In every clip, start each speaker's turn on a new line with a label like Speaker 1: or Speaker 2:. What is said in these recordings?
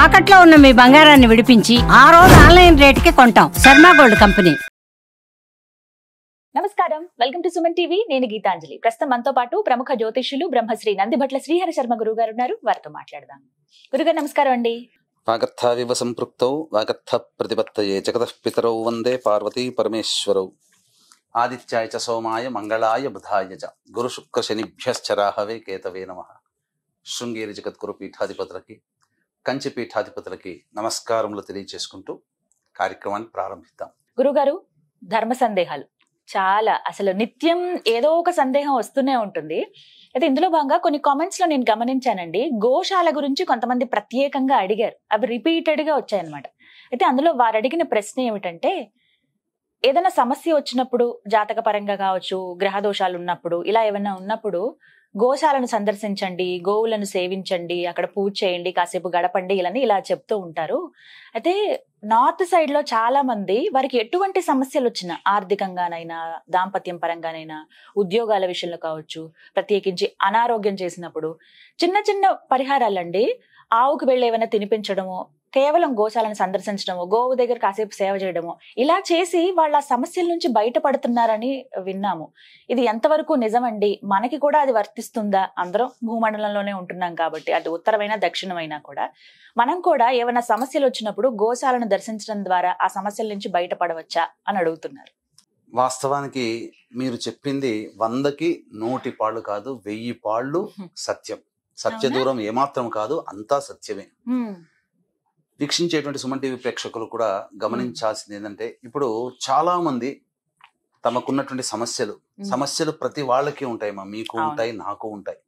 Speaker 1: తాకట్లో ఉన్న మీ బంగారాన్ని విడిపించి ఆ రోజు ఆన్లైన్ రేటుకి కొంటాం. Sharma gold company.
Speaker 2: నమస్కారం, వెల్కమ్ టు సుమన్ టీవీ. నేను గీతాంజలి. ప్రస్తుతం మనతో పాటు ప్రముఖ జ్యోతిష్యులు బ్రహ్మశ్రీ నందిభట్ల శ్రీహరి శర్మ గురువు గారు ఉన్నారు. వారితో మాట్లాడదాం. గురుగారు నమస్కారం అండి.
Speaker 3: వాగర్థావివ సంపృక్తౌ వాగర్థ ప్రతిపత్తయే జగతః పితరౌ వందే పార్వతీ పరమేశ్వరౌ. ఆదిత్యాయ చ సోమాయ మంగళాయ బుధాయ చ గురు శుక్ర శనిభ్యశ్చ రాహవే కేతవే నమః. శృంగేరి జగద్గురు పీఠాధిపతులకి, కంచి పీఠాధిపతులకి నమస్కారములు తెలియజేసుకుంటూ కార్యక్రమాన్ని ప్రారంభిద్దాం.
Speaker 2: గురుగారు, ధర్మ సందేహాలు చాలా, అసలు నిత్యం ఏదో ఒక సందేహం వస్తూనే ఉంటుంది. అయితే ఇందులో భాగంగా కొన్ని కామెంట్స్ లో నేను గమనించానండి, గోశాల గురించి కొంతమంది ప్రత్యేకంగా అడిగారు. అవి రిపీటెడ్ గా వచ్చాయన్నమాట. అయితే అందులో వారు అడిగిన ప్రశ్న ఏమిటంటే, ఏదైనా సమస్య వచ్చినప్పుడు, జాతక పరంగా కావచ్చు, గ్రహ దోషాలు ఉన్నప్పుడు, ఇలా ఏమైనా ఉన్నప్పుడు గోశాలను సందర్శించండి, గోవులను సేవించండి, అక్కడ పూజ చేయండి, కాసేపు గడపండి, ఇలా చెప్తూ ఉంటారు. అయితే నార్త్ సైడ్ లో చాలా మంది వారికి ఎటువంటి సమస్యలు వచ్చినా, ఆర్థికంగానైనా, దాంపత్యం పరంగానైనా, ఉద్యోగాల విషయంలో కావచ్చు, ప్రత్యేకించి అనారోగ్యం చేసినప్పుడు చిన్న చిన్న పరిహారాలండి, ఆవుకు వెళ్ళి ఏమైనా తినిపించడము, కేవలం గోశాలను సందర్శించడము, గోవు దగ్గర కాసేపు సేవ చేయడము, ఇలా చేసి వాళ్ళ సమస్యల నుంచి బయటపడుతున్నారని విన్నాము. ఇది ఎంతవరకు నిజమండి? మనకి కూడా అది వర్తిస్తుందా? అందరం భూమండలంలోనే ఉంటున్నాం కాబట్టి, అది ఉత్తరమైనా దక్షిణమైనా కూడా మనం కూడా ఏమైనా సమస్యలు వచ్చినప్పుడు గోశాలను దర్శించడం ద్వారా ఆ సమస్యల నుంచి బయటపడవచ్చా అని అడుగుతున్నారు.
Speaker 3: వాస్తవానికి మీరు చెప్పింది 100కి 100 పాళ్ళు కాదు, 1000 పాళ్ళు సత్యం. సత్య దూరం ఏమాత్రం కాదు, అంతా సత్యమే. వీక్షించేటువంటి సుమన్ టీవీ ప్రేక్షకులు కూడా గమనించాల్సింది ఏంటంటే, ఇప్పుడు చాలా మంది తమకున్నటువంటి సమస్యలు ప్రతి వాళ్ళకి ఉంటాయి. మీకు ఉంటాయి, నాకు ఉంటాయి.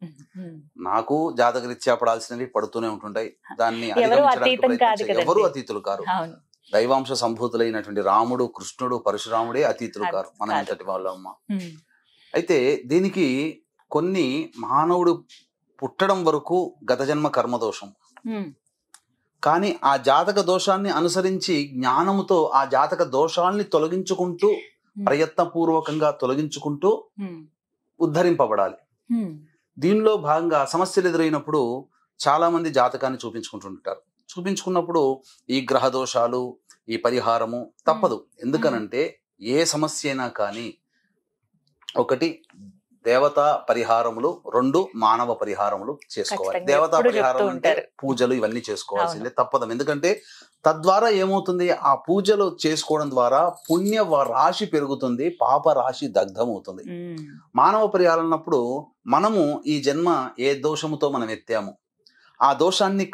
Speaker 3: నాకు జాతకరీత్యా పడాల్సినవి పడుతూనే ఉంటుంటాయి. దాన్ని ఎవరు అతీతులు కారు. దైవాంశ సంభూతులైనటువంటి రాముడు, కృష్ణుడు, పరశురాముడే అతీతులు కారు. మనం ఎంతటి వాళ్ళమ్మ. అయితే దీనికి కొన్ని మానవుడు పుట్టడం వరకు గత జన్మ కర్మదోషం, కానీ ఆ జాతక దోషాన్ని అనుసరించి జ్ఞానముతో ఆ జాతక దోషాల్ని తొలగించుకుంటూ, ప్రయత్నపూర్వకంగా తొలగించుకుంటూ ఉద్ధరింపబడాలి. దీనిలో భాగంగా సమస్యలు ఎదురైనప్పుడు చాలా మంది జాతకాన్ని చూపించుకుంటుంటారు. చూపించుకున్నప్పుడు ఈ గ్రహ దోషాలు, ఈ పరిహారము తప్పదు. ఎందుకనంటే ఏ సమస్య అయినా కానీ, ఒకటి దేవతా పరిహారములు, 2 మానవ పరిహారములు చేసుకోవాలి. దేవతా పరిహారం అంటే పూజలు ఇవన్నీ చేసుకోవాల్సిందే, తప్పదు. ఎందుకంటే తద్వారా ఏమవుతుంది, ఆ పూజలు చేసుకోవడం ద్వారా పుణ్య రాశి పెరుగుతుంది, పాప రాశి దగ్ధమవుతుంది. మానవ పరిహారం అన్నప్పుడు మనము ఈ జన్మ ఏ దోషముతో మనం ఎత్తాము, ఆ దోషాన్ని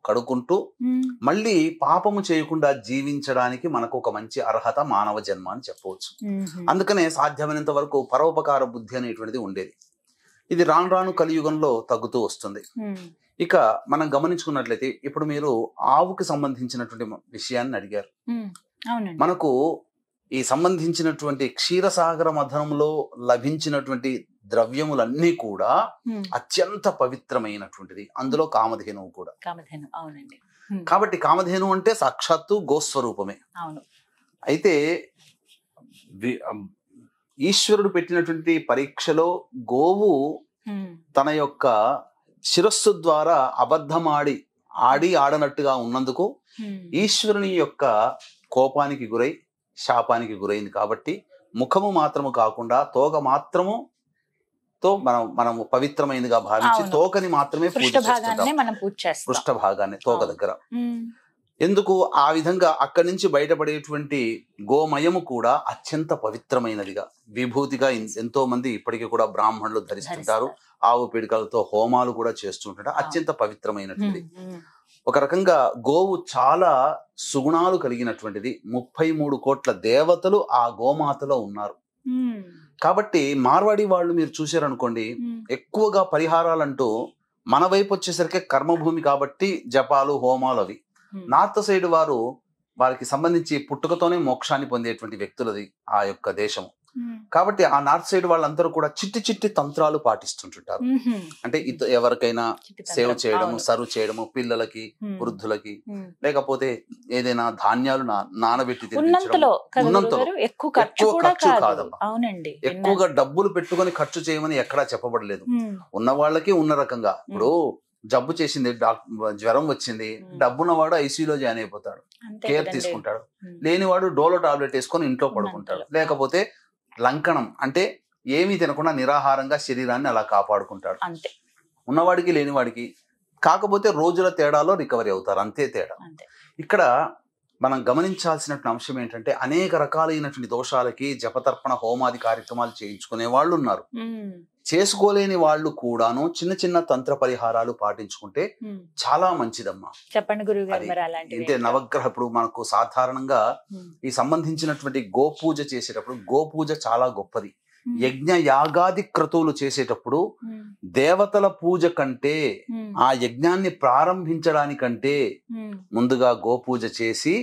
Speaker 3: కడుక్కుంటూ మళ్ళీ పాపము చేయకుండా జీవించడానికి మనకు ఒక మంచి అర్హత మానవ జన్మ అని చెప్పవచ్చు. అందుకనే సాధ్యమైనంత వరకు పరోపకార బుద్ధి అనేటువంటిది ఉండేది. ఇది రాను రాను కలియుగంలో తగ్గుతూ వస్తుంది. ఇక మనం గమనించుకున్నట్లయితే, ఇప్పుడు మీరు ఆవుకి సంబంధించినటువంటి విషయాన్ని అడిగారు. మనకు ఈ సంబంధించినటువంటి క్షీరసాగర మథనంలో లభించినటువంటి ద్రవ్యములన్నీ కూడా అత్యంత పవిత్రమైనటువంటిది. అందులో కామధేనువు కూడా. కాబట్టి కామధేను అంటే సాక్షాత్తు గోస్వరూపమే. అయితే ఈశ్వరుడు పెట్టినటువంటి పరీక్షలో గోవు తన యొక్క శిరస్సు ద్వారా అబద్ధమాడి ఆడనట్టుగా ఉన్నందుకు ఈశ్వరుని యొక్క కోపానికి గురై శాపానికి గురైంది. కాబట్టి ముఖము మాత్రము కాకుండా తోక మాత్రము తో మనము పవిత్రమైనదిగా భావించి తోకని మాత్రమే పూజ చేస్తుంటాం. పృష్ఠ భాగాన్ని తోక దగ్గర. ఎందుకు ఆ విధంగా అక్కడి నుంచి బయటపడేటువంటి గోమయము కూడా అత్యంత పవిత్రమైనదిగా, విభూతిగా ఎంతో మంది ఇప్పటికీ కూడా బ్రాహ్మణులు ధరిస్తుంటారు. ఆవు పిడికలతో హోమాలు కూడా చేస్తుంటారు. అత్యంత పవిత్రమైనటువంటిది. ఒక రకంగా గోవు చాలా సుగుణాలు కలిగినటువంటిది. 33 కోట్ల దేవతలు ఆ గోమాతలో ఉన్నారు. కాబట్టి మార్వాడి వాళ్ళు మీరు చూశారనుకోండి, ఎక్కువగా పరిహారాలంటూ మన వైపు వచ్చేసరికి కర్మభూమి కాబట్టి జపాలు, హోమాలు అవి. నార్త్ సైడ్ వారికి సంబంధించి పుట్టుకతోనే మోక్షాన్ని పొందేటువంటి వ్యక్తులది ఆ యొక్క దేశం. కాబట్టి ఆ నార్త్ సైడ్ వాళ్ళందరూ కూడా చిట్టి తంత్రాలు పాటిస్తుంటుంటారు. అంటే ఎవరికైనా సేవ్ చేయడము, సర్వ్ చేయడము, పిల్లలకి, వృద్ధులకి, లేకపోతే ఏదైనా ధాన్యాలు నానబెట్టి తినిపించడం. ఎక్కువ ఖర్చు కాదమ్మా. ఎక్కువగా డబ్బులు పెట్టుకొని ఖర్చు చేయమని ఎక్కడా చెప్పబడలేదు. ఉన్న వాళ్ళకి ఉన్న రకంగా. ఇప్పుడు జబ్బు చేసింది, జ్వరం వచ్చింది, డబ్బున్నవాడు ఐసీయూలో జాయిన్ అయిపోతాడు,
Speaker 2: అంతే
Speaker 3: కేర్
Speaker 2: కదండి.
Speaker 3: తీసుకుంటాడు.
Speaker 2: ఉమ్.
Speaker 3: లేనివాడు డోలో టాబ్లెట్ వేసుకొని ఇంట్లో పడుకుంటాడు.
Speaker 2: ఉన్నంతలో.
Speaker 3: లేకపోతే లంకణం అంటే ఏమీ తినకుండా నిరాహారంగా శరీరాన్ని అలా కాపాడుకుంటాడు.
Speaker 2: అంతే
Speaker 3: ఉన్నవాడికి లేనివాడికి. కాకపోతే రోజుల తేడాలో రికవరీ అవుతారు, అంతే తేడా.
Speaker 2: అంతే.
Speaker 3: ఇక్కడ మనం గమనించాల్సినటువంటి అంశం ఏంటంటే అనేక రకాలైనటువంటి దోషాలకి జపతర్పణ హోమాది కార్యక్రమాలు చేయించుకునే వాళ్ళు ఉన్నారు.
Speaker 2: ఉమ్.
Speaker 3: చేసుకోలేని వాళ్ళు కూడాను చిన్న చిన్న తంత్ర పరిహారాలు పాటించుకుంటే
Speaker 2: ఉమ్.
Speaker 3: చాలా మంచిదమ్మా.
Speaker 2: చెప్పండి గురువు గారు
Speaker 3: అది
Speaker 2: మరి అలాంటివి
Speaker 3: అంటే నవగ్రహ ఇప్పుడు మనకు సాధారణంగా ఈ సంబంధించినటువంటి గోపూజ చేసేటప్పుడు గోపూజ చాలా గొప్పది. యజ్ఞ యాగాది క్రతువులు చేసేటప్పుడు దేవతల పూజ కంటే ఆ యజ్ఞాన్ని ప్రారంభించడానికంటే ముందుగా గోపూజ చేసి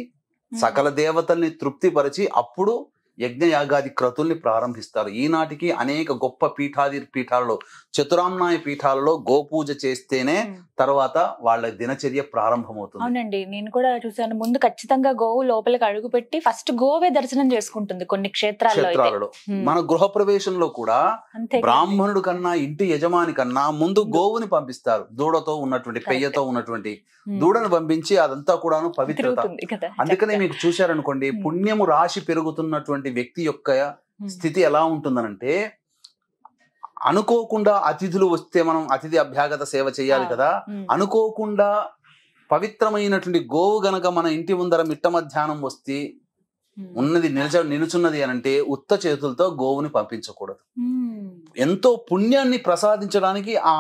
Speaker 3: సకల దేవతల్ని తృప్తిపరిచి అప్పుడు యజ్ఞ యాగాది క్రతుల్ని ప్రారంభిస్తారు. ఈనాటికి అనేక గొప్ప పీఠాలలో చతురామ్నాయ పీఠాలలో గోపూజ చేస్తేనే తర్వాత వాళ్ళ దినచర్య ప్రారంభమవుతుంది.
Speaker 2: అవునండి, నేను కూడా చూసాను. ముందు ఖచ్చితంగా గోవు లోపలికి అడుగు పెట్టి ఫస్ట్ గోవే దర్శనం చేసుకుంటుంది కొన్ని క్షేత్రాలలో.
Speaker 3: మన గృహ ప్రవేశంలో కూడా
Speaker 2: అంతే
Speaker 3: బ్రాహ్మణుడు కన్నా ఇంటి యజమాని కన్నా ముందు గోవుని పంపిస్తారు. దూడతో ఉన్నటువంటి పెయ్యతో ఉన్నటువంటి దూడను పంపించి అదంతా కూడాను పవిత్రత. అందుకనే మీకు చూశారనుకోండి, పుణ్యము రాశి పెరుగుతున్నటువంటి వ్యక్తి యొక్క స్థితి ఎలా ఉంటుందనంటే, అనుకోకుండా అతిథులు వస్తే మనం అతిథి అభ్యాగత సేవ చేయాలి కదా, అనుకోకుండా పవిత్రమైనటువంటి గోవు గనక మన ఇంటి ముందర మిట్ట మధ్యాహ్నం వస్తే ఉన్నది నిలుచున్నది అనంటే ఉత్త చేతులతో గోవుని పంపించకూడదు. ఎంతో పుణ్యాన్ని ప్రసాదించడానికి ఆ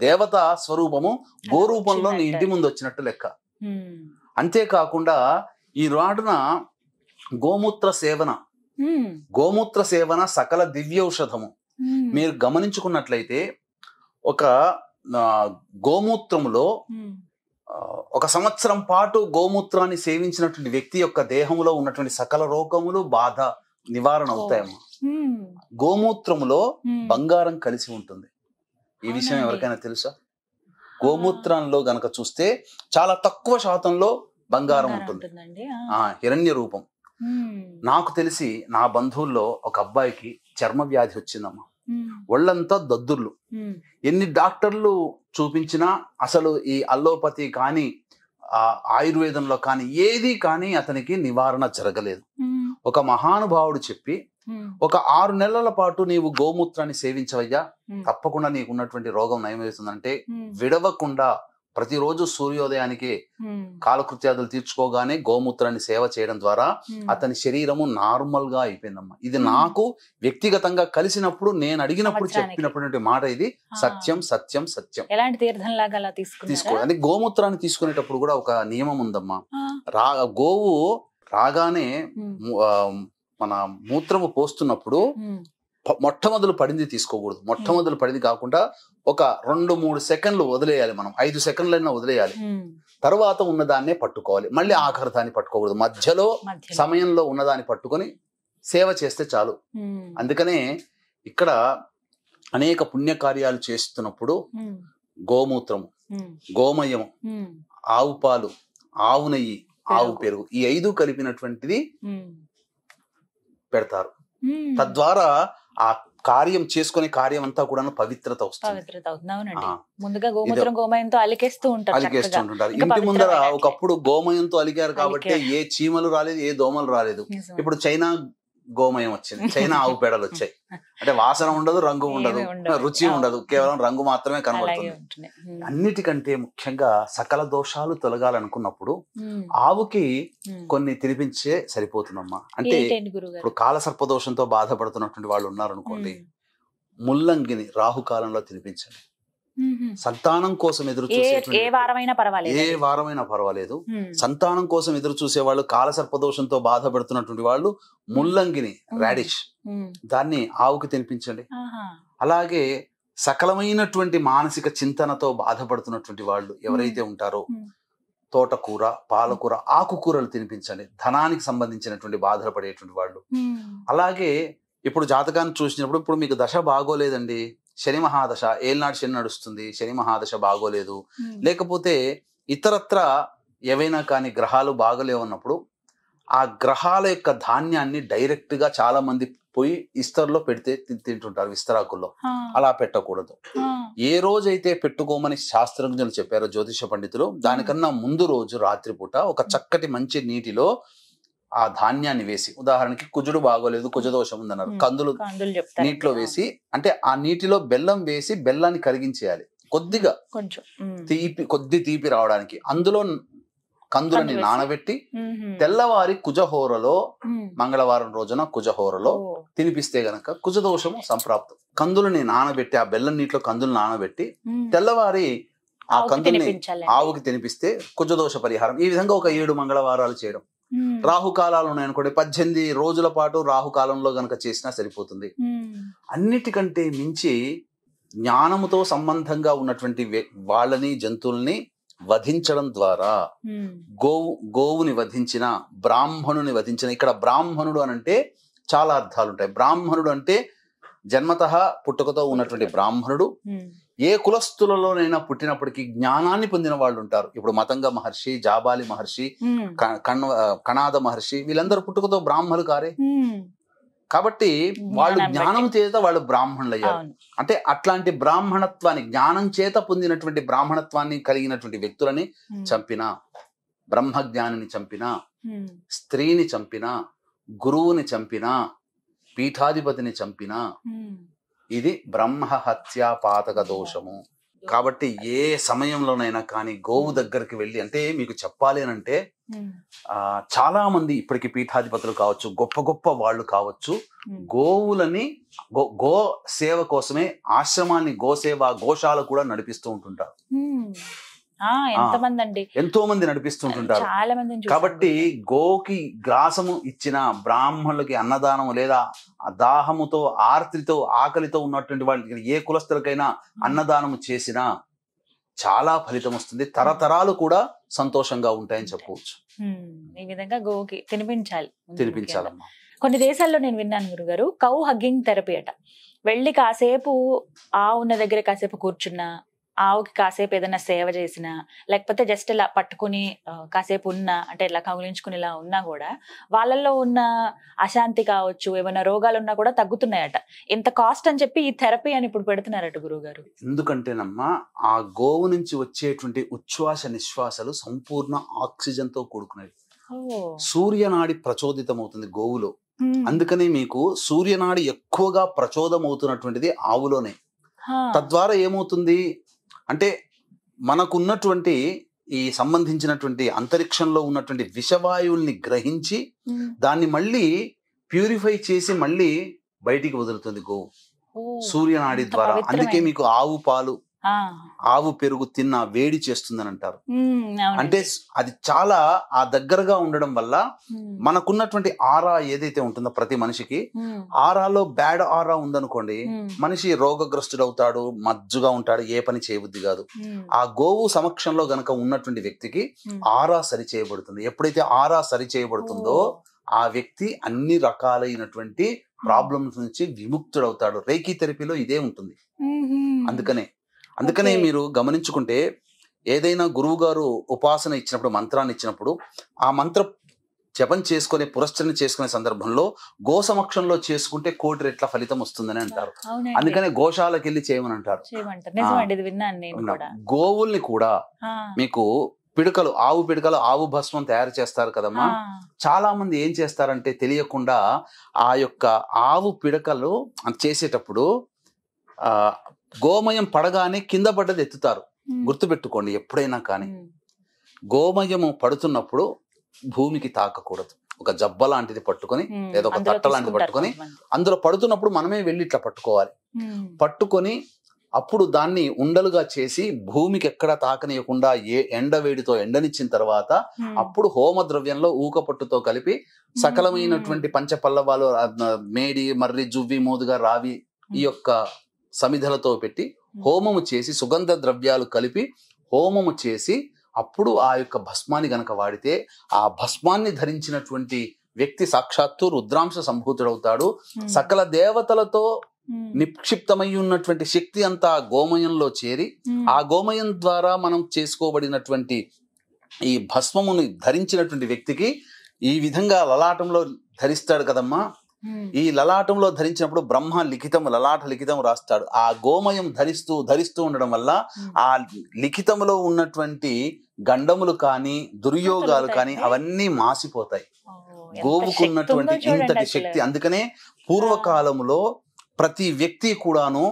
Speaker 3: దేవత స్వరూపము గో రూపంలో నీ ఇంటి ముందు వచ్చినట్టు లెక్క. అంతేకాకుండా ఈ రాడున గోమూత్ర సేవన సకల దివ్యౌషధము. మీరు గమనించుకున్నట్లయితే ఒక గోమూత్రములో 1 సంవత్సరం పాటు గోమూత్రాన్ని సేవించినటువంటి వ్యక్తి యొక్క దేహంలో ఉన్నటువంటి సకల రోగములు బాధ నివారణ అవుతాయమ్మా. గోమూత్రములో బంగారం కలిసి ఉంటుంది. ఈ విషయం ఎవరికైనా తెలుసా? గోమూత్రంలో గనక చూస్తే చాలా తక్కువ శాతంలో బంగారం ఉంటుంది, హిరణ్య రూపం. నాకు తెలిసి నా బంధువుల్లో ఒక అబ్బాయికి చర్మ వ్యాధి వచ్చిందమ్మా. ఒళ్ళంతా దద్దుర్లు. ఎన్ని డాక్టర్లు చూపించినా అసలు ఈ అల్లోపతి కానీ ఆయుర్వేదంలో కానీ ఏది కానీ అతనికి నివారణ జరగలేదు. ఒక మహానుభావుడు చెప్పి, ఒక 6 నెలల పాటు నీవు గోమూత్రాన్ని సేవించవయ్యా, తప్పకుండా నీకు ఉన్నటువంటి రోగం నయమవుతుందంటే విడవకుండా ప్రతిరోజు సూర్యోదయానికి కాలకృత్యాదులు తీర్చుకోగానే గోమూత్రాన్ని సేవ చేయడం ద్వారా అతని శరీరము నార్మల్ గా అయిపోయిందమ్మా. ఇది నాకు వ్యక్తిగతంగా కలిసినప్పుడు నేను అడిగినప్పుడు చెప్పినటువంటి మాట ఇది. సత్యం సత్యం సత్యం.
Speaker 2: ఎలాంటి తీర్థం లాగా అలా తీసుకో.
Speaker 3: అంటే గోమూత్రాన్ని తీసుకునేటప్పుడు కూడా ఒక నియమం ఉందమ్మా. గోవు రాగానే మన మూత్రము పోస్తున్నప్పుడు మొట్టమొదలు పడింది తీసుకోకూడదు. మొట్టమొదలు పడింది కాకుండా ఒక 2-3 సెకండ్లు వదిలేయాలి. మనం 5 సెకండ్లైనా వదిలేయాలి. తర్వాత ఉన్నదాన్నే పట్టుకోవాలి. మళ్ళీ ఆఖరి దాన్ని పట్టుకోకూడదు. మధ్యలో సమయంలో ఉన్నదాన్ని పట్టుకొని సేవ చేస్తే చాలు. అందుకనే ఇక్కడ అనేక పుణ్యకార్యాలు చేస్తున్నప్పుడు గోమూత్రము, గోమయము, ఆవు పాలు, ఆవు నెయ్యి, ఆవు పెరుగు, ఈ 5 కలిపినటువంటిది పెడతారు. తద్వారా ఆ కార్యం చేసుకునే కార్యం అంతా కూడా పవిత్రత వస్తుంది.
Speaker 2: ముందుగా గోమూత్రం గోమయంతో అలికేస్తుంటారు.
Speaker 3: ఇంటి ముందర ఒకప్పుడు గోమయంతో అలికారు కాబట్టి ఏ చీమలు రాలేదు, ఏ దోమలు రాలేదు. ఇప్పుడు చైనా గోమయం వచ్చింది, చైనా ఆవు పేడలు వచ్చాయి. అంటే వాసన ఉండదు, రంగు ఉండదు, రుచి ఉండదు, కేవలం రంగు మాత్రమే కనబడుతుంది. అన్నిటికంటే ముఖ్యంగా సకల దోషాలు తొలగాలనుకున్నప్పుడు ఆవుకి కొన్ని తినిపించే సరిపోతుందమ్మా. అంటే ఇప్పుడు కాలసర్పదోషంతో బాధపడుతున్నటువంటి వాళ్ళు ఉన్నారనుకోండి, ముల్లంగిని రాహుకాలంలో తినిపించండి. సంతానం కోసం ఎదురు చూసే
Speaker 2: ఏ
Speaker 3: వారమైనా పర్వాలేదు, సంతానం కోసం ఎదురు చూసే వాళ్ళు, కాలసర్పదోషంతో బాధపడుతున్నటువంటి వాళ్ళు ముల్లంగిని, రాడిష్, దాన్ని ఆవుకి తినిపించండి. అలాగే సకలమైనటువంటి మానసిక చింతనతో బాధపడుతున్నటువంటి వాళ్ళు ఎవరైతే ఉంటారో తోటకూర, పాలకూర, ఆకుకూరలు తినిపించండి. ధనానికి సంబంధించినటువంటి బాధలు పడేటువంటి వాళ్ళు. అలాగే ఇప్పుడు జాతకాన్ని చూసినప్పుడు, ఇప్పుడు మీకు దశ బాగోలేదండి, శని మహాదశ, ఏల్నాడు శని నడుస్తుంది, శని మహాదశ బాగోలేదు, లేకపోతే ఇతరత్ర ఏవైనా కానీ గ్రహాలు బాగలేవన్నప్పుడు ఆ గ్రహాల యొక్క ధాన్యాన్ని డైరెక్ట్ గా చాలా మంది పోయి ఇస్తర్లో పెడితే తింటుంటారు, విస్తరాకుల్లో.
Speaker 2: ఆ,
Speaker 3: అలా పెట్టకూడదు.
Speaker 2: ఆ,
Speaker 3: ఏ రోజైతే పెట్టుకోమని శాస్త్రజ్ఞులు చెప్పారో జ్యోతిష పండితులు, దానికన్నా ముందు రోజు రాత్రిపూట ఒక చక్కటి మంచి నీటిలో ఆ ధాన్యాన్ని వేసి, ఉదాహరణకి కుజుడు బాగోలేదు, కుజదోషం ఉందన్నారు, కందులు
Speaker 2: కందులు చెప్తారు
Speaker 3: నీటిలో వేసి, అంటే ఆ నీటిలో బెల్లం వేసి బెల్లాన్ని కరిగించేయాలి కొద్దిగా,
Speaker 2: కొంచెం
Speaker 3: కొద్ది తీపి రావడానికి. అందులో కందులని నానబెట్టి తెల్లవారి కుజహోరలో, మంగళవారం రోజున కుజహోరలో తినిపిస్తే గనక కుజదోషము సంప్రాప్తం. కందులని నానబెట్టి, ఆ బెల్లం నీటిలో కందులు నానబెట్టి తెల్లవారి ఆ కందుల్ని ఆవుకి తినిపిస్తే కుజదోష పరిహారం. ఈ విధంగా ఒక 7 మంగళవారాలు చేయడం. రాహుకాలాలు ఉన్నాయనుకోండి, 18 రోజుల పాటు రాహుకాలంలో గనక చేసినా సరిపోతుంది. అన్నిటికంటే మించి జ్ఞానముతో సంబంధంగా ఉన్నటువంటి వాళ్ళని, జంతువుల్ని వధించడం ద్వారా, గోవుని వధించిన, బ్రాహ్మణుని వధించిన. ఇక్కడ బ్రాహ్మణుడు అనంటే చాలా అర్థాలు ఉంటాయి. బ్రాహ్మణుడు అంటే జన్మతః పుట్టుకతో ఉన్నటువంటి బ్రాహ్మణుడు. ఏ కులస్తులలోనైనా పుట్టినప్పటికీ జ్ఞానాన్ని పొందిన వాళ్ళు ఉంటారు. ఇప్పుడు మతంగ మహర్షి, జాబాలి మహర్షి, కణాద మహర్షి, వీళ్ళందరూ పుట్టుకతో బ్రాహ్మణులు కారే. కాబట్టి వాళ్ళు జ్ఞానం చేత వాళ్ళు బ్రాహ్మణులు అయ్యారు. అంటే అట్లాంటి బ్రాహ్మణత్వాన్ని, జ్ఞానం చేత పొందినటువంటి బ్రాహ్మణత్వాన్ని కలిగినటువంటి వ్యక్తులని చంపిన, బ్రహ్మజ్ఞానిని చంపిన, స్త్రీని చంపిన, గురువుని చంపిన, పీఠాధిపతిని చంపిన, ఇది బ్రహ్మహత్యా పాతక దోషము. కాబట్టి ఏ సమయంలోనైనా కానీ గోవు దగ్గరికి వెళ్ళి, అంటే మీకు చెప్పాలి అని అంటే చాలా మంది ఇప్పటికి పీఠాధిపతులు కావచ్చు, గొప్ప గొప్ప వాళ్ళు కావచ్చు, గోవులని గో సేవ కోసమే ఆశ్రమాన్ని, గోసేవ, గోశాల కూడా నడిపిస్తూ ఉంటుంటారు. ఎంతో మంది నడిపిస్తుంటుంటారు. కాబట్టి గోకి గ్రాసము ఇచ్చిన, బ్రాహ్మణులకి అన్నదానము లేదా దాహముతో, ఆర్తితో, ఆకలితో ఉన్నటువంటి వాళ్ళకి, ఏ కులస్తులకైనా అన్నదానము చేసినా చాలా ఫలితం వస్తుంది. తరతరాలు కూడా సంతోషంగా ఉంటాయని చెప్పవచ్చు.
Speaker 2: ఈ విధంగా గోకి తినిపించాలమ్మా. కొన్ని దేశాల్లో నేను విన్నాను గురుగారు, కౌ హగ్గింగ్ థెరపీ అట. వెళ్ళి కాసేపు ఆవున్న దగ్గర కాసేపు కూర్చున్నా, ఆవుకి కాసేపు ఏదైనా సేవ చేసినా, లేకపోతే జస్ట్ ఇలా పట్టుకుని కాసేపు ఉన్నా, అంటే ఇలా కౌగిలించుకుని ఇలా ఉన్నా కూడా వాళ్ళల్లో ఉన్న అశాంతి కావచ్చు, ఏమైనా రోగాలు ఉన్నా కూడా తగ్గుతున్నాయట. ఇంత కాస్ట్ అని చెప్పి ఈ థెరపీ అని ఇప్పుడు పెడుతున్నారట గురువుగారు.
Speaker 3: ఎందుకంటేనమ్మా, ఆ గోవు నుంచి వచ్చేటువంటి ఉచ్ఛ్వాస నిశ్వాసాలు సంపూర్ణ ఆక్సిజన్ తో కూడుకునేవి. సూర్యనాడి ప్రచోదితం అవుతుంది గోవులో. అందుకని మీకు సూర్యనాడి ఎక్కువగా ప్రచోదం అవుతున్నటువంటిది ఆవులోనే. తద్వారా ఏమవుతుంది అంటే, మనకున్నటువంటి ఈ సంబంధించినటువంటి అంతరిక్షంలో ఉన్నటువంటి విషవాయువుల్ని గ్రహించి దాన్ని మళ్ళీ ప్యూరిఫై చేసి మళ్ళీ బయటికి వదులుతుంది గోవు సూర్యనాడి ద్వారా. అందుకే మీకు ఆవు పాలు, ఆవు పెరుగు తిన్న వేడి చేస్తుందని అంటారు. అంటే అది చాలా ఆ దగ్గరగా ఉండడం వల్ల మనకున్నటువంటి ఆరా ఏదైతే ఉంటుందో ప్రతి మనిషికి, ఆరాలో బ్యాడ్ ఆరా ఉందనుకోండి, మనిషి రోగగ్రస్తుడు అవుతాడు, మజ్జుగా ఉంటాడు, ఏ పని చేయబుద్ధి కాదు. ఆ గోవు సమక్షంలో గనక ఉన్నటువంటి వ్యక్తికి ఆరా సరి చేయబడుతుంది. ఎప్పుడైతే ఆరా సరి చేయబడుతుందో ఆ వ్యక్తి అన్ని రకాలైనటువంటి ప్రాబ్లమ్స్ నుంచి విముక్తుడవుతాడు. రేకీ థెరపీలో ఇదే ఉంటుంది. అందుకనే మీరు గమనించుకుంటే, ఏదైనా గురువు గారు ఉపాసన ఇచ్చినప్పుడు, మంత్రాన్ని ఇచ్చినప్పుడు, ఆ మంత్ర జపం చేసుకునే, పురస్చరణ చేసుకునే సందర్భంలో గో సమక్షంలో చేసుకుంటే 1,000 రెట్ల ఫలితం వస్తుందని అంటారు. అందుకనే గోశాలకు వెళ్ళి చేయమని అంటారు. గోవుల్ని కూడా మీకు పిడకలు, ఆవు పిడకలు, ఆవు భస్మం తయారు చేస్తారు కదమ్మా. చాలా మంది ఏం చేస్తారంటే తెలియకుండా ఆ యొక్క ఆవు పిడకలు చేసేటప్పుడు గోమయం పడగానే కింద పడ్డది ఎత్తుతారు. గుర్తుపెట్టుకోండి, ఎప్పుడైనా కానీ గోమయము పడుతున్నప్పుడు భూమికి తాకకూడదు. ఒక జబ్బ లాంటిది పట్టుకొని లేదా ఒక తట్ట లాంటిది పట్టుకొని అందులో పడుతున్నప్పుడు మనమే వెళ్ళి ఇట్లా పట్టుకోవాలి. పట్టుకొని అప్పుడు దాన్ని ఉండలుగా చేసి భూమికి ఎక్కడ తాకనీయకుండా ఎండవేడితో ఎండనిచ్చిన తర్వాత అప్పుడు హోమ ద్రవ్యంలో ఊకపట్టుతో కలిపి సకలమైనటువంటి పంచపల్లవాలు, మేడి, మర్రి, జువ్వి, మోదుగా, రావి ఈ యొక్క సమిధలతో పెట్టి హోమము చేసి, సుగంధ ద్రవ్యాలు కలిపి హోమము చేసి, అప్పుడు ఆ యొక్క భస్మాన్ని గనక వాడితే ఆ భస్మాన్ని ధరించినటువంటి వ్యక్తి సాక్షాత్తు రుద్రాంశ సంభూతుడవుతాడు. సకల దేవతలతో నిక్షిప్తమై ఉన్నటువంటి శక్తి అంతా గోమయంలో చేరి, ఆ గోమయం ద్వారా మనం చేసుకోబడినటువంటి ఈ భస్మముని ధరించినటువంటి వ్యక్తికి ఈ విధంగా లలాటంలో ధరిస్తాడు కదమ్మా. ఈ లలాటంలో ధరించినప్పుడు బ్రహ్మ లలాట లిఖితం రాస్తాడు. ఆ గోమయం ధరిస్తూ ఉండడం వల్ల ఆ లిఖితంలో ఉన్నటువంటి గండములు కానీ దుర్యోగాలు కానీ అవన్నీ మాసిపోతాయి. గోవుకు ఉన్నటువంటి ఇంతటి శక్తి. అందుకనే పూర్వకాలంలో ప్రతి వ్యక్తి కూడాను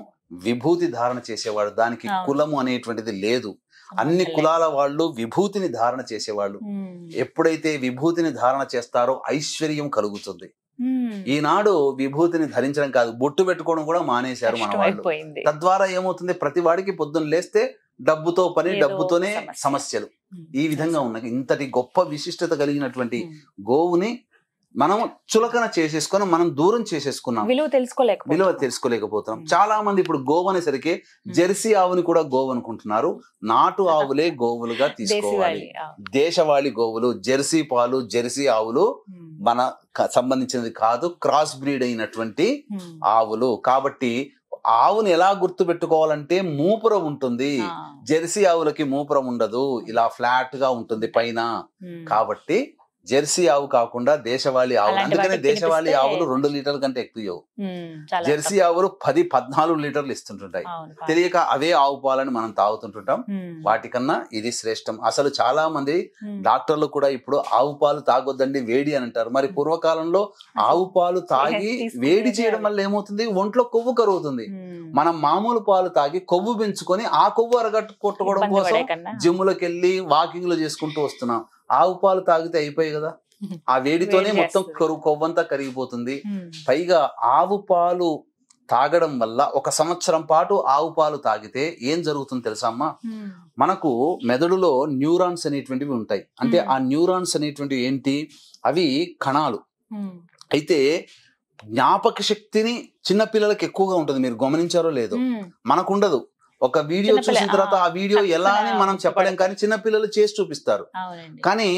Speaker 3: విభూతి ధారణ చేసేవాడు. దానికి కులము అనేటువంటిది లేదు. అన్ని కులాల వాళ్ళు విభూతిని ధారణ చేసేవాళ్ళు. ఎప్పుడైతే విభూతిని ధారణ చేస్తారో ఐశ్వర్యం కలుగుతుంది. ఈనాడు విభూతిని ధరించడం కాదు, బొట్టు పెట్టుకోవడం కూడా మానేశారు మన వాళ్ళు. తద్వారా ఏమవుతుంది, ప్రతి వాడికి పొద్దున్న లేస్తే డబ్బుతో పని, డబ్బుతోనే సమస్యలు. ఈ విధంగా ఉన్నాయి. ఇంతటి గొప్ప విశిష్టత కలిగినటువంటి గోవుని మనం చులకన చేసేసుకొని మనం దూరం చేసేసుకున్నాం, విలువ తెలుసుకోలేకపోతున్నాం. చాలా మంది ఇప్పుడు గోవు అనేసరికి జెర్సీ ఆవుని కూడా గోవు అనుకుంటున్నారు. నాటు ఆవులే గోవులుగా తీసుకోవాలి. దేశవాళీ గోవులు, జెర్సీ పాలు, జెర్సీ ఆవులు మన సంబంధించినది కాదు, క్రాస్ బ్రీడ్ అయినటువంటి ఆవులు. కాబట్టి ఆవుని ఎలా గుర్తు పెట్టుకోవాలంటే మూపురం ఉంటుంది. జెర్సీ ఆవులకి మూపురం ఉండదు, ఇలా ఫ్లాట్ గా ఉంటుంది పైన. కాబట్టి జెర్సీ ఆవు కాకుండా దేశవాళీ ఆవు. అందుకనే దేశవాళీ ఆవులు 2 లీటర్ల కంటే ఎక్కువ. జెర్సీ ఆవులు 10-14 లీటర్లు ఇస్తుంటుంటాయి. తెలియక అవే ఆవు పాలని మనం తాగుతుంటుంటాం. వాటికన్నా ఇది శ్రేష్టం. అసలు చాలా మంది డాక్టర్లు కూడా ఇప్పుడు ఆవు పాలు తాగొద్దండి, వేడి అని అంటారు. మరి పూర్వకాలంలో ఆవు పాలు తాగి వేడి చేయడం వల్ల ఏమవుతుంది, ఒంట్లో కొవ్వు కరుగుతుంది. మనం మామూలు పాలు తాగి కొవ్వు పెంచుకొని ఆ కొవ్వు అరగట్టు కొట్టుకోవడం కోసం జిమ్ములకు వెళ్ళి వాకింగ్లు చేసుకుంటూ వస్తున్నాం. ఆవు పాలు తాగితే అయిపోయి కదా, ఆ వేడితోనే మొత్తం కొవ్వంతా కరిగిపోతుంది. పైగా ఆవు పాలు తాగడం వల్ల 1 సంవత్సరం పాటు ఆవు పాలు తాగితే ఏం జరుగుతుంది తెలుసా అమ్మా? మనకు మెదడులో న్యూరాన్స్ అనేటువంటివి ఉంటాయి. అంటే ఆ న్యూరాన్స్ అనేటువంటివి ఏంటి, అవి కణాలు. అయితే జ్ఞాపక శక్తిని చిన్నపిల్లలకి ఎక్కువగా ఉంటుంది. మీరు గమనించారో లేదో, మనకుండదు. ఒక వీడియో చూసిన తర్వాత ఆ వీడియో ఎలా అని మనం చెప్పలేం, కానీ చిన్నపిల్లలు చేసి చూపిస్తారు. కానీ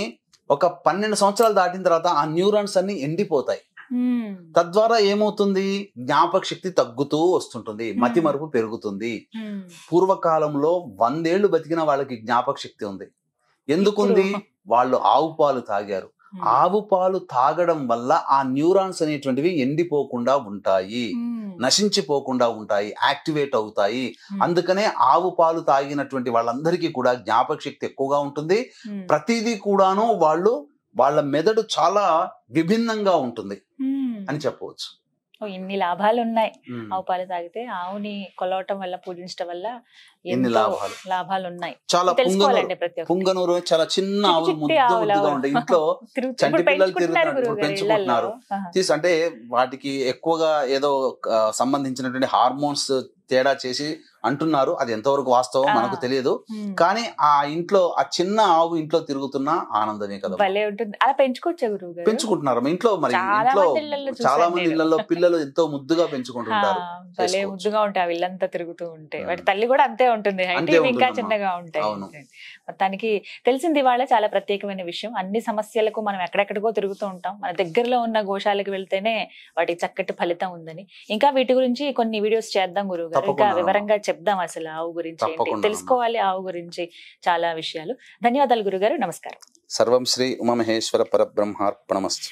Speaker 3: ఒక 12 సంవత్సరాలు దాటిన తర్వాత ఆ న్యూరాన్స్ అన్ని ఎండిపోతాయి. తద్వారా ఏమవుతుంది, జ్ఞాపక శక్తి తగ్గుతూ వస్తుంటుంది, మతి మరుపు పెరుగుతుంది. పూర్వకాలంలో 100 ఏళ్లు బతికిన వాళ్ళకి జ్ఞాపక శక్తి ఉంది. ఎందుకుంది? వాళ్ళు ఆవు పాలు తాగారు. ఆవు పాలు తాగడం వల్ల ఆ న్యూరాన్స్ అనేటువంటివి ఎండిపోకుండా ఉంటాయి, నశించిపోకుండా ఉంటాయి, యాక్టివేట్ అవుతాయి. అందుకనే ఆవు పాలు తాగినటువంటి వాళ్ళందరికీ కూడా జ్ఞాపక శక్తి ఎక్కువగా ఉంటుంది. ప్రతిదీ కూడాను వాళ్ళ మెదడు చాలా విభిన్నంగా ఉంటుంది అని చెప్పవచ్చు.
Speaker 2: ఇన్ని లాభాలు ఉన్నాయి ఆవు పాలు తాగితే. ఆవుని కొలవటం వల్ల, పూజించడం వల్ల
Speaker 3: ఎన్ని
Speaker 2: లాభాలు ఉన్నాయి.
Speaker 3: చాలా పుంగనూరు చాలా చిన్న ఆవులు ముద్దుగా ఉండే ఇంట్లో చంటి పిల్లలు పెంచుకుంటున్నారు. అంటే వాటికి ఎక్కువగా ఏదో సంబంధించినటువంటి హార్మోన్స్ తేడా చేసి అంటున్నారు. అది ఎంతవరకు వాస్తవం మనకు తెలియదు. కానీ ఆ ఇంట్లో ఆ చిన్న ఆవు ఇంట్లో తిరుగుతున్నా ఆనందమే కదా.
Speaker 2: అలా
Speaker 3: పెంచుకుంటున్నారు ఇంట్లో. మరి ఇంట్లో చాలా మంది ఇళ్లలో పిల్లలు ఎంతో ముద్దుగా పెంచుకుంటుంటారు.
Speaker 2: ముద్దుగా ఉంటాయి అవి ఇల్లంతా తిరుగుతూ ఉంటే. వాటి తల్లి కూడా అంతే ఉంటుంది, ఇంకా చిన్నగా ఉంటాయి. మొత్తానికి తెలిసింది ఇవాళ చాలా ప్రత్యేకమైన విషయం. అన్ని సమస్యలకు మనం ఎక్కడెక్కడికో తిరుగుతూ ఉంటాం, మన దగ్గరలో ఉన్న గోశాలకు వెళ్తేనే వాటికి చక్కటి ఫలితం ఉందని. ఇంకా వీటి గురించి కొన్ని వీడియోస్ చేద్దాం గురువు గారు, ఇంకా వివరంగా చెప్దాం. అసలు ఆవు గురించి తెలుసుకోవాలి, ఆవు గురించి చాలా విషయాలు. ధన్యవాదాలు గురుగారు, నమస్కారం.
Speaker 3: సర్వం శ్రీ ఉమామహేశ్వర పరబ్రహ్మార్పణమస్తు.